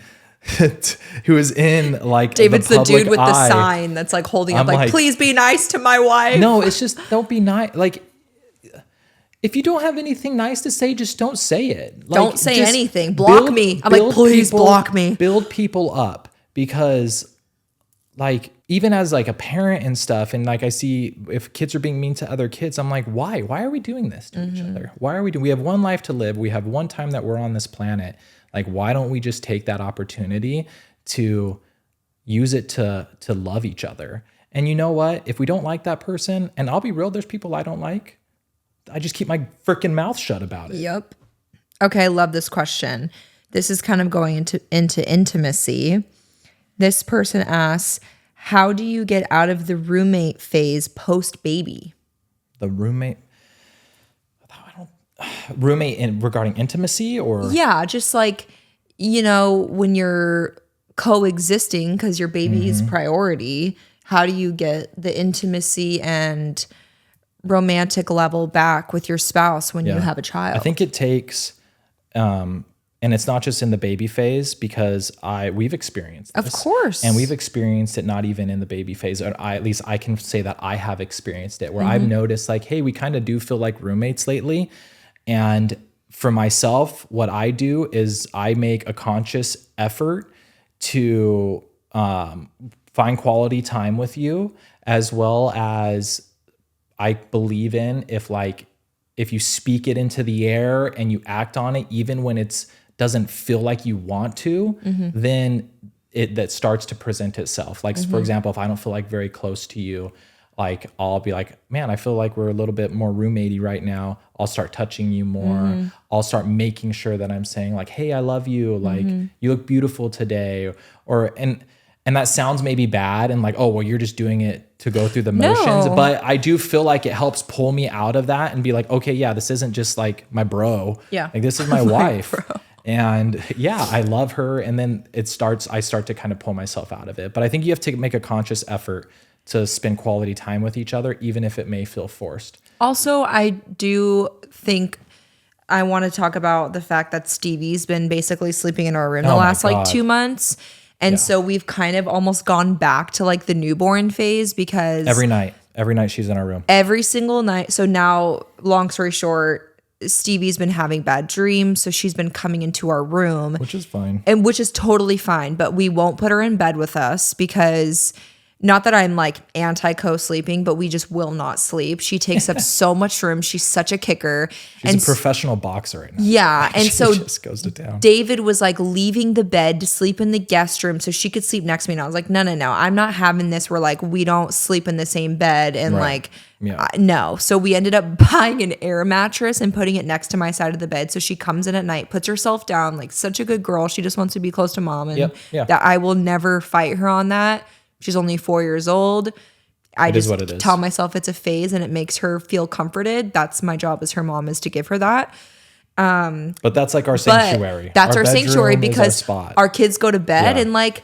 like David's the dude with eye, the sign that's like holding up like, please be nice to my wife. No, it's just don't be nice. Like, if you don't have anything nice to say, just don't say it. Like, Don't say just anything. Block me. I'm like, please block me. Build people up, because like, even as like a parent and stuff, and like I see if kids are being mean to other kids, I'm like, why? Why are we doing this to each other? Why are we doing? We have one life to live. We have one time that we're on this planet. Like, why don't we just take that opportunity to use it to love each other? And you know what? If we don't like that person, and I'll be real, there's people I don't like, I just keep my freaking mouth shut about it. Yep. Okay, I love this question. This is kind of going into intimacy. This person asks, how do you get out of the roommate phase post-baby? The roommate, regarding intimacy, or? Yeah, just like, when you're coexisting because your baby's priority, how do you get the intimacy and romantic level back with your spouse when you have a child? I think it takes, and it's not just in the baby phase, because we've experienced this. Of course. And we've experienced it not even in the baby phase. Or at least I can say that I have experienced it, where I've noticed like, hey, we kind of do feel like roommates lately. And for myself, what I do is I make a conscious effort to find quality time with you, as well as I believe in if you speak it into the air and you act on it, even when it's doesn't feel like you want to, then that starts to present itself. Like, for example, if I don't feel like very close to you, like I'll be like, man, I feel like we're a little bit more roommatey right now. I'll start touching you more. I'll start making sure that I'm saying like, hey, I love you. Like, you look beautiful today. And that sounds maybe bad and like, oh, well, you're just doing it to go through the motions. No. But I do feel like it helps pull me out of that and be like, okay, yeah, this isn't just like my bro. Yeah. Like, this is my wife. And yeah, I love her. And then I start to kind of pull myself out of it. But I think you have to make a conscious effort to spend quality time with each other, even if it may feel forced. Also, I do think I want to talk about the fact that Stevie's been basically sleeping in our room the last like 2 months. And so we've kind of almost gone back to like the newborn phase, because every night she's in our room. Every single night. So now, long story short, Stevie's been having bad dreams. So she's been coming into our room. Which is fine. And which is totally fine. But we won't put her in bed with us, because not that I'm like anti-co-sleeping, but we just will not sleep. She takes up so much room. She's such a kicker. She's a professional boxer right now. Yeah. And so she just goes to town. David was like leaving the bed to sleep in the guest room so she could sleep next to me. And I was like, no, I'm not having this where like we don't sleep in the same bed. And no. So we ended up buying an air mattress and putting it next to my side of the bed. So she comes in at night, puts herself down, like such a good girl. She just wants to be close to mom. And that I will never fight her on that. She's only 4 years old. I just tell myself it's a phase and it makes her feel comforted. That's my job as her mom, is to give her that. But that's like our sanctuary. That's our sanctuary, because our kids go to bed and like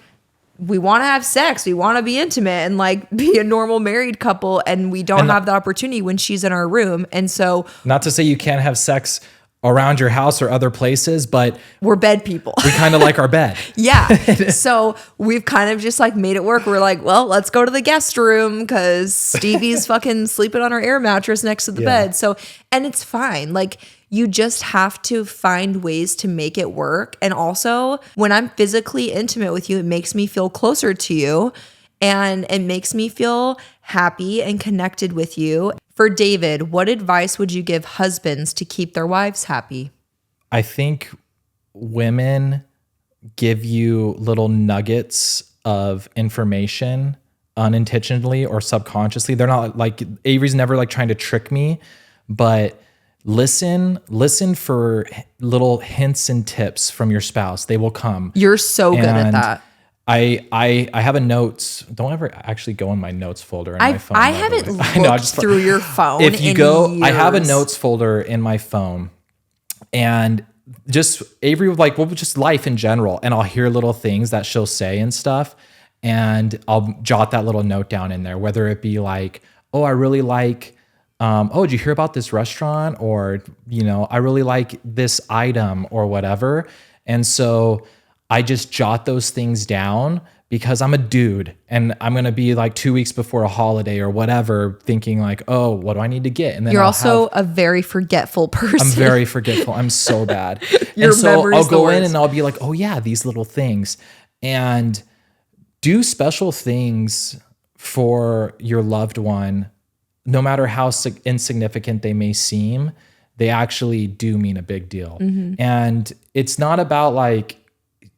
we want to have sex. We want to be intimate and like be a normal married couple. And we don't have the opportunity when she's in our room. And so, not to say you can't have sex around your house or other places, but we're bed people. We kind of like our bed. Yeah. So we've kind of just like made it work. We're like, well, let's go to the guest room because Stevie's fucking sleeping on her air mattress next to the bed. So, and it's fine. Like, you just have to find ways to make it work. And also, when I'm physically intimate with you, it makes me feel closer to you, and it makes me feel happy and connected with you. For David, what advice would you give husbands to keep their wives happy? I think women give you little nuggets of information unintentionally or subconsciously. They're not like, Avery's never like trying to trick me, but listen for little hints and tips from your spouse. They will come. You're so good at that. I have a notes. Don't ever actually go in my notes folder in my phone. I haven't looked through your phone. If you go, years. I have a notes folder in my phone, and just Avery would like, well, just life in general. And I'll hear little things that she'll say and stuff, and I'll jot that little note down in there. Whether it be like, oh, I really like, oh, did you hear about this restaurant? Or, you know, I really like this item or whatever. And so I just jot those things down because I'm a dude and I'm going to be like 2 weeks before a holiday or whatever thinking like, oh, what do I need to get? And then You're also a very forgetful person. I'm very forgetful. I'm so bad. Your and so memory's I'll the go in worst. and I'll be like, oh yeah, these little things, and do special things for your loved one, no matter how insignificant they may seem. They actually do mean a big deal. And it's not about like,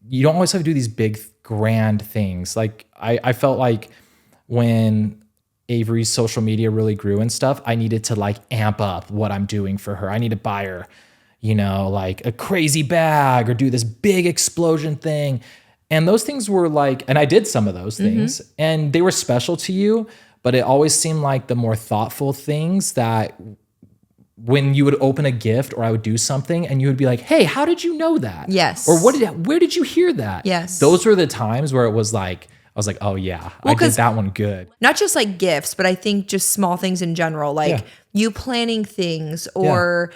you don't always have to do these big grand things. Like I felt like when Avery's social media really grew and stuff, I needed to like amp up what I'm doing for her. I need to buy her, like a crazy bag or do this big explosion thing. And those things were like, and I did some of those things and they were special to you, but it always seemed like the more thoughtful things that when you would open a gift or I would do something and you would be like, hey, how did you know that? Yes. Or where did you hear that? Yes. Those were the times where it was like, I was like, oh yeah, I did that one good. Not just like gifts, but I think just small things in general, like you planning things or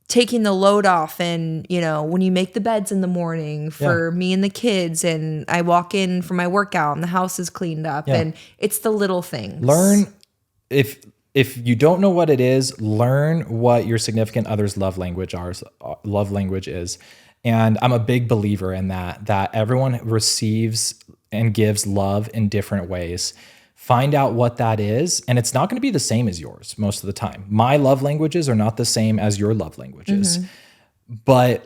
taking the load off. And, when you make the beds in the morning for me and the kids and I walk in for my workout and the house is cleaned up and it's the little things. Learn if you don't know what it is, learn what your significant other's love language is. And I'm a big believer in that everyone receives and gives love in different ways. Find out what that is. And it's not going to be the same as yours most of the time. My love languages are not the same as your love languages, but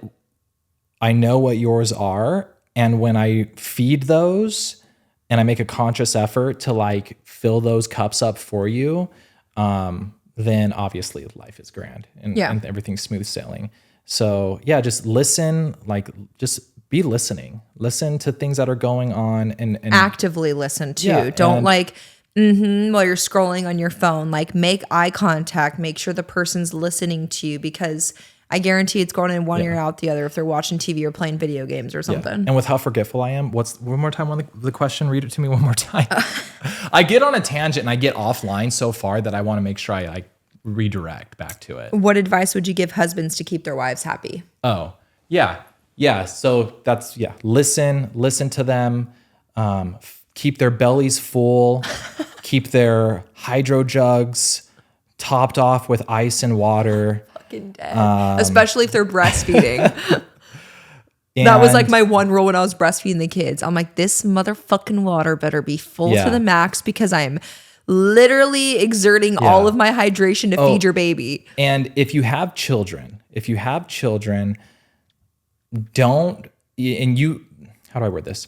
I know what yours are. And when I feed those and I make a conscious effort to like fill those cups up for you, then obviously life is grand and everything's smooth sailing. So just listen, just be listening. Listen to things that are going on and actively listen too. Yeah, Don't while you're scrolling on your phone, like make eye contact, make sure the person's listening to you, because I guarantee it's going in one ear out the other if they're watching TV or playing video games or something. And with how forgetful I am, one more time on the question? Read it to me one more time. I get on a tangent and I get offline so far that I want to make sure I like redirect back to it. What advice would you give husbands to keep their wives happy? Oh, yeah. Yeah. So that's, listen to them, keep their bellies full, keep their hydro jugs topped off with ice and water. Dead. Especially if they're breastfeeding. That was like my one rule when I was breastfeeding the kids. I'm like, this motherfucking water better be full to the max because I'm literally exerting all of my hydration to feed your baby. And if you have children, don't, and you, how do I word this?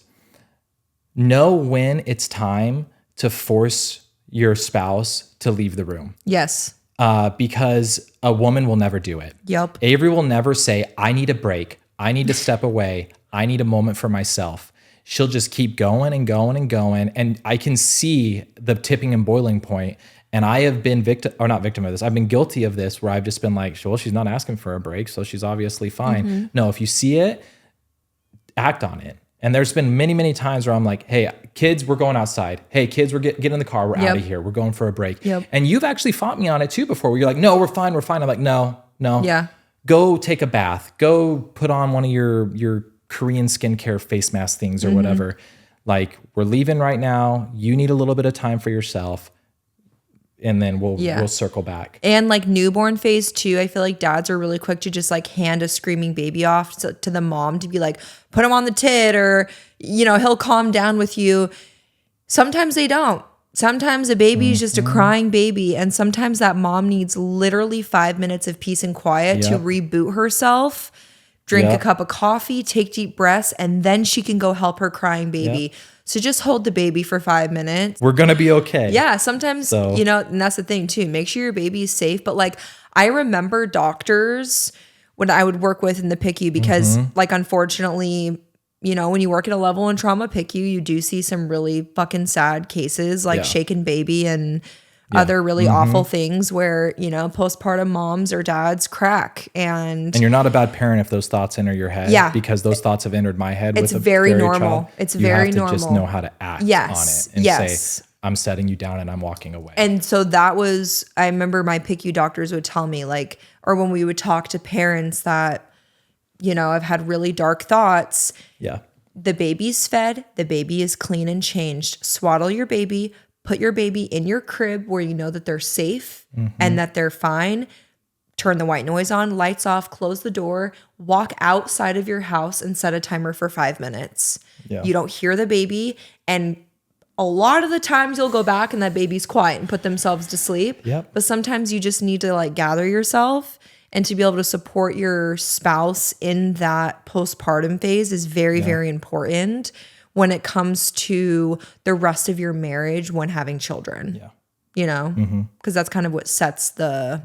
Know when it's time to force your spouse to leave the room. Yes. Because a woman will never do it. Yep. Avery will never say, I need a break. I need to step away. I need a moment for myself. She'll just keep going and going and going. And I can see the tipping and boiling point. And I have been not victim of this. I've been guilty of this where I've just been like, well, she's not asking for a break, so she's obviously fine. No, if you see it, act on it. And there's been many, many times where I'm like, hey, kids, we're going outside. Hey, kids, we're get in the car. We're out of here. We're going for a break. And you've actually fought me on it too before where you're like, no, we're fine. I'm like, no. Yeah. Go take a bath. Go put on one of your Korean skincare face mask things or whatever. Like, we're leaving right now. You need a little bit of time for yourself. And then we'll circle back. And like newborn phase too, I feel like dads are really quick to just like hand a screaming baby off to the mom to be like, put him on the tit or, he'll calm down with you. Sometimes they don't. Sometimes a baby is just a crying baby. And sometimes that mom needs literally 5 minutes of peace and quiet to reboot herself, drink a cup of coffee, take deep breaths, and then she can go help her crying baby. So just hold the baby for 5 minutes. We're going to be okay. Yeah, sometimes, and that's the thing too. Make sure your baby is safe. But like, I remember doctors when I would work with in the PICU because like, unfortunately, when you work at a level in trauma PICU, you do see some really fucking sad cases like shaken baby and other really awful things where, postpartum moms or dads crack. And you're not a bad parent if those thoughts enter your head. Yeah. Because those thoughts have entered my head. It's with a very normal. Child. It's very normal. You have to just know how to act on it and say, I'm setting you down and I'm walking away. And so I remember my PICU doctors would tell me like, or when we would talk to parents that, I've had really dark thoughts. Yeah. the baby's fed, the baby is clean and changed. Swaddle your baby, put your baby in your crib where you know that they're safe and that they're fine. Turn the white noise on, lights off, close the door, walk outside of your house and set a timer for 5 minutes. Yeah. You don't hear the baby. And a lot of the times you'll go back and that baby's quiet and put themselves to sleep. Yep. But sometimes you just need to like gather yourself, and to be able to support your spouse in that postpartum phase is very, very important when it comes to the rest of your marriage when having children. Yeah. You know, because that's kind of what sets the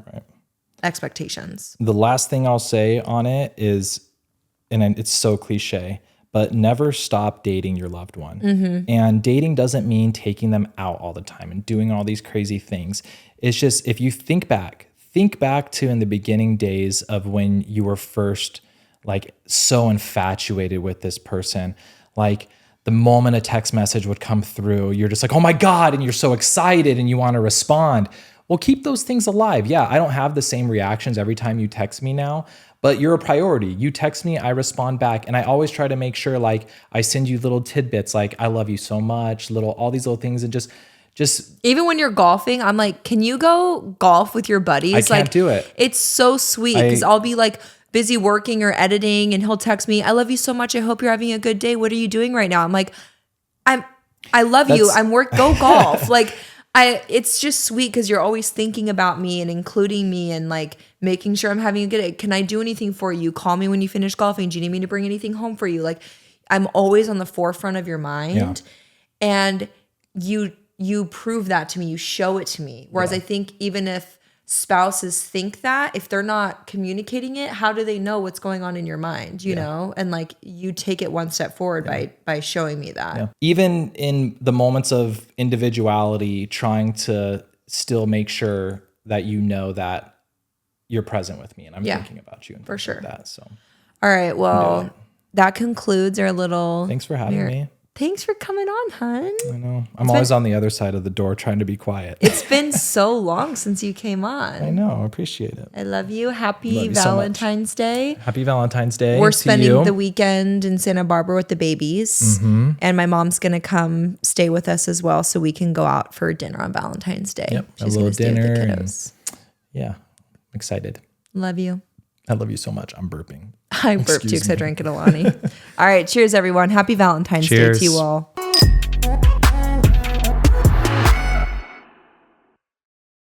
expectations. The last thing I'll say on it is, and it's so cliche, but never stop dating your loved one. And dating doesn't mean taking them out all the time and doing all these crazy things. It's just, if you think back to in the beginning days of when you were first like so infatuated with this person, like the moment a text message would come through, you're just like, oh my God, and you're so excited and you want to respond. Well, keep those things alive. Yeah, I don't have the same reactions every time you text me now, but you're a priority. You text me, I respond back. And I always try to make sure like I send you little tidbits like, I love you so much, all these little things, and just even when you're golfing, I'm like, can you go golf with your buddies? I can't do it. It's so sweet because I'll be like busy working or editing and he'll text me, I love you so much. I hope you're having a good day. What are you doing right now? I'm like, I love you. Go golf. Like it's just sweet because you're always thinking about me and including me and like making sure I'm having a good day. Can I do anything for you? Call me when you finish golfing. Do you need me to bring anything home for you? Like I'm always on the forefront of your mind. And you prove that to me. You show it to me. Whereas I think even if spouses think that, if they're not communicating it, how do they know what's going on in your mind, you know? And like you take it one step forward by showing me that. Yeah. Even in the moments of individuality, trying to still make sure that you know that you're present with me and I'm thinking about you and for sure. Like that. So, all right. Well, that concludes our little. Thanks for having me. Thanks for coming on, hon. I know. I'm always on the other side of the door trying to be quiet. It's been so long since you came on. I know. I appreciate it. I love you. Happy Valentine's Day. Happy Valentine's Day. We're spending the weekend in Santa Barbara with the babies. And my mom's going to come stay with us as well so we can go out for dinner on Valentine's Day. Yep. She's a little stay dinner. With the kiddos. Yeah. I'm excited. Love you. I love you so much. I'm burping. I burped too because I drank an Alani. All right. Cheers, everyone. Happy Valentine's Day to you all.